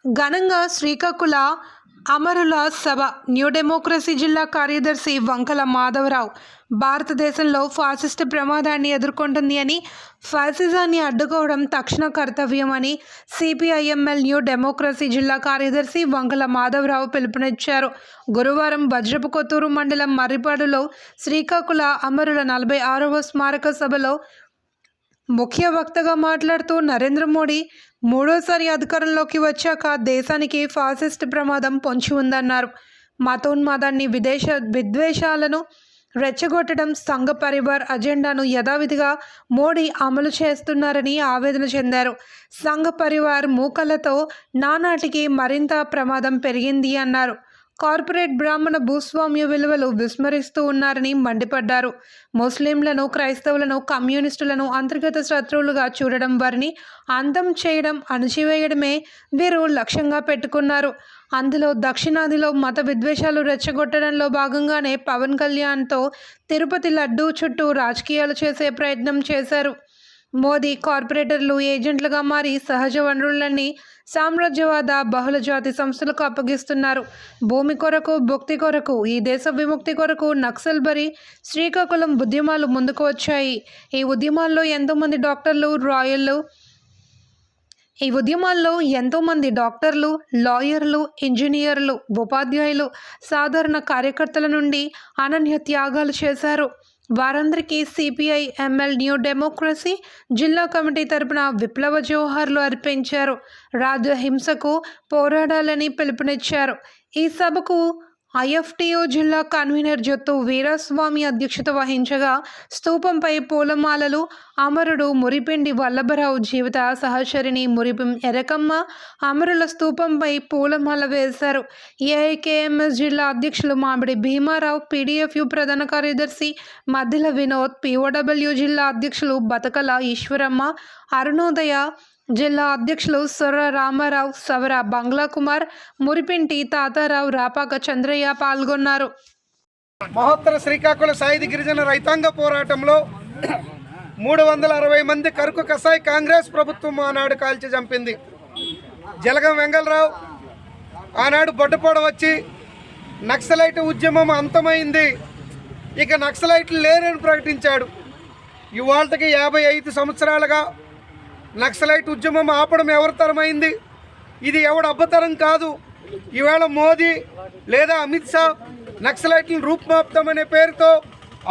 ఘనంగా శ్రీకాకుళ అమరుల సభ new democracy జిల్లా కార్యదర్శి వంకల మాధవరావు భారతదేశంలో ఫాసిస్ట్ ప్రమాదాన్ని ఎదుర్కొంటుంది అని, ఫాసిజాన్ని అడ్డుకోవడం తక్షణ కర్తవ్యం అని సిపిఐఎంఎల్ న్యూ డెమోక్రసీ జిల్లా కార్యదర్శి వంకల మాధవరావు పిలుపునిచ్చారు. గురువారం వజ్రపు కొత్తూరు మండలం మర్రిపాడులో శ్రీకాకుళ అమరుల 46వ స్మారక సభలో ముఖ్య వక్తగా మాట్లాడుతూ, నరేంద్ర మోడీ మూడోసారి అధికారంలోకి వచ్చాక దేశానికి ఫాసిస్ట్ ప్రమాదం పొంచి ఉందన్నారు. మతోన్మాదాన్ని, విద్వేషాలను రెచ్చగొట్టడం, సంఘ పరివార్ అజెండాను యథావిధిగా మోడీ అమలు చేస్తున్నారని ఆవేదన చెందారు. సంఘ పరివార్ మూకలతో నానాటికి మరింత ప్రమాదం పెరిగింది అన్నారు. కార్పొరేట్ బ్రాహ్మణ భూస్వామ్య విలువలు విస్మరిస్తూ ఉన్నారని మండిపడ్డారు. ముస్లింలను, క్రైస్తవులను, కమ్యూనిస్టులను అంతర్గత శత్రువులుగా చూడడం, వారిని అంతం చేయడం, అణచివేయడమే వీరు లక్ష్యంగా పెట్టుకున్నారు. అందులో దక్షిణాదిలో మత విద్వేషాలు రెచ్చగొట్టడంలో భాగంగానే పవన్ కళ్యాణ్తో తిరుపతి లడ్డూ చుట్టూ రాజకీయాలు చేసే ప్రయత్నం చేశారు. మోదీ కార్పొరేటర్లు ఏజెంట్లుగా మారి సహజ వనరులన్నీ సామ్రాజ్యవాద బహుళజాతి సంస్థలకు అప్పగిస్తున్నారు. భూమి కొరకు, భుక్తి కొరకు, ఈ దేశ విముక్తి కొరకు నక్సల్బరీ, శ్రీకాకుళం ఉద్యమాలు ముందుకు వచ్చాయి. ఈ ఉద్యమాల్లో ఎంతోమంది డాక్టర్లు, లాయర్లు, ఇంజనీర్లు, ఉపాధ్యాయులు, సాధారణ కార్యకర్తల నుండి అనన్య త్యాగాలు చేశారు. వారందరికీ సిపిఐఎంఎల్ న్యూ డెమోక్రసీ జిల్లా కమిటీ తరపున విప్లవ జోహార్లు అర్పించారు. రాజ్య హింసకు పోరాడాలని పిలుపునిచ్చారు. ఈ సభకు ఐఎఫ్టియు జిల్లా కన్వీనర్ జొత్తు వీరాస్వామి అధ్యక్షత వహించగా, స్తూపంపై పూలమాలలు అమరుడు మురిపిండి వల్లభరావు జీవిత సహచరిణి మురిపిం ఎరకమ్మ అమరుల స్తూపంపై పూలమాల వేశారు. ఏఐకేఎంఎస్ జిల్లా అధ్యక్షులు మామిడి భీమారావు, పీడీఎఫ్యు ప్రధాన కార్యదర్శి మద్దిల వినోద్, పీఓడబ్ల్యూ జిల్లా అధ్యక్షులు బతకల ఈశ్వరమ్మ, అరుణోదయ జిల్లా అధ్యక్షులు సొర్ర రామారావు, సవర బంగ్లా కుమార్, మురిపింటి తాతారావు, రాపాక చంద్రయ్య పాల్గొన్నారు. మహోత్తర శ్రీకాకుళ సాయుధ గిరిజన రైతాంగ పోరాటంలో 360 మంది కరుకు కసాయి కాంగ్రెస్ ప్రభుత్వం ఆనాడు కాల్చి చంపింది. జలగం వెంగళరావు ఆనాడు బొడ్డపోడ వచ్చి నక్సలైట్ ఉద్యమం అంతమైంది, ఇక నక్సలైట్లు లేరని ప్రకటించాడు. ఇవాళకి 55 సంవత్సరాలుగా నక్సలైట్ ఉద్యమం ఆపడం ఎవరి తరమైంది? ఇది ఎవడు అబ్బతరం కాదు. ఈవేళ మోదీ లేదా అమిత్ షా నక్సలైట్లను రూపుమాపుతామనే పేరుతో,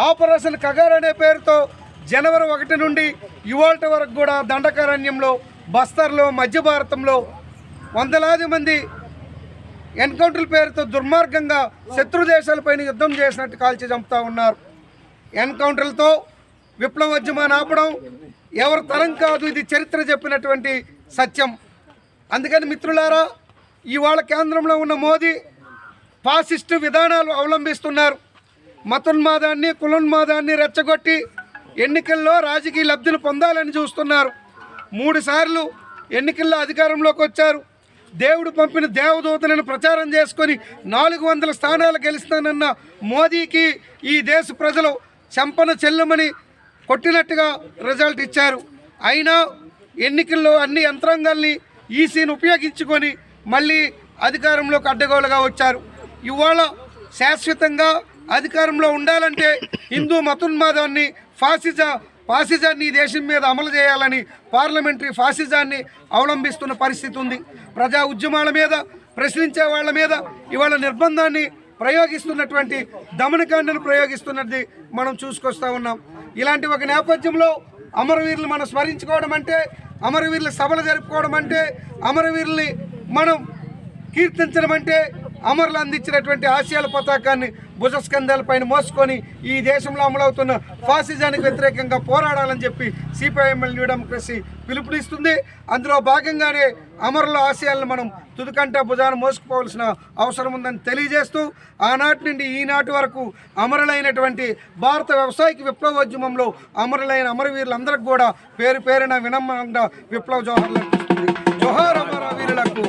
ఆపరేషన్ కగార్ అనే పేరుతో జనవరి 1 నుండి ఇవాళ వరకు కూడా దండకారణ్యంలో, బస్తర్లో, మధ్య భారతంలో వందలాది మంది ఎన్కౌంటర్ల పేరుతో దుర్మార్గంగా శత్రు దేశాలపైన యుద్ధం చేసినట్టు కాల్చి చంపుతూ ఉన్నారు. ఎన్కౌంటర్లతో విప్లవోద్యమాన్ని ఆపడం ఎవరి తరం కాదు. ఇది చరిత్ర చెప్పినటువంటి సత్యం. అందుకని మిత్రులారా, ఇవాళ కేంద్రంలో ఉన్న మోదీ ఫాసిస్టు విధానాలు అవలంబిస్తున్నారు. మతోన్మాదాన్ని, కులోన్మాదాన్ని రెచ్చగొట్టి ఎన్నికల్లో రాజకీయ లబ్ధిని పొందాలని చూస్తున్నారు. 3 సార్లు ఎన్నికల్లో అధికారంలోకి వచ్చారు. దేవుడు పంపిన దేవదూతలను ప్రచారం చేసుకొని 400 స్థానాలు గెలుస్తానన్న మోదీకి ఈ దేశ ప్రజలు చెంపన చెల్లమని కొట్టినట్టుగా రిజల్ట్ ఇచ్చారు. అయినా ఎన్నికల్లో అన్ని యంత్రాంగాల్ని, ఈసీని ఉపయోగించుకొని మళ్ళీ అధికారంలోకి అడ్డగోలుగా వచ్చారు. ఇవాళ శాశ్వతంగా అధికారంలో ఉండాలంటే హిందూ మతోన్మాదాన్ని, ఫాసిజాన్ని ఈ దేశం మీద అమలు చేయాలని పార్లమెంటరీ ఫాసిజాన్ని అవలంబిస్తున్న పరిస్థితి ఉంది. ప్రజా ఉద్యమాల మీద, ప్రశ్నించే వాళ్ళ మీద ఇవాళ నిర్బంధాన్ని ప్రయోగిస్తున్నటువంటి, దమనకాండను ప్రయోగిస్తున్నది మనం చూసుకొస్తూ ఉన్నాం. ఇలాంటి ఒక నేపథ్యంలో అమరవీరులు మనం స్మరించుకోవడం అంటే, అమరవీరుల సభలు జరుపుకోవడం అంటే, అమరవీరుల్ని మనం కీర్తించడం అంటే, అమరులు అందించినటువంటి ఆశయాల పతాకాన్ని భుజస్కంధాలపైన మోసుకొని ఈ దేశంలో అమలవుతున్న ఫాసిజానికి వ్యతిరేకంగా పోరాడాలని చెప్పి సిపిఐఎంఎల్ న్యూ డెమోక్రసీ పిలుపునిస్తుంది. అందులో భాగంగానే అమరుల ఆశయాలను మనం తుదికంటే భుజాన్ని మోసుకుపోవాల్సిన అవసరం ఉందని తెలియజేస్తూ, ఆనాటి నుండి ఈనాటి వరకు అమరులైనటువంటి భారత వ్యవసాయక విప్లవోద్యమంలో అమరులైన అమరవీరులందరికీ కూడా పేరు పేరున వినమ్రంగా విప్లవ జోహార్లు అర్పిస్తుంది. జోహార్ అమరవీరులకు.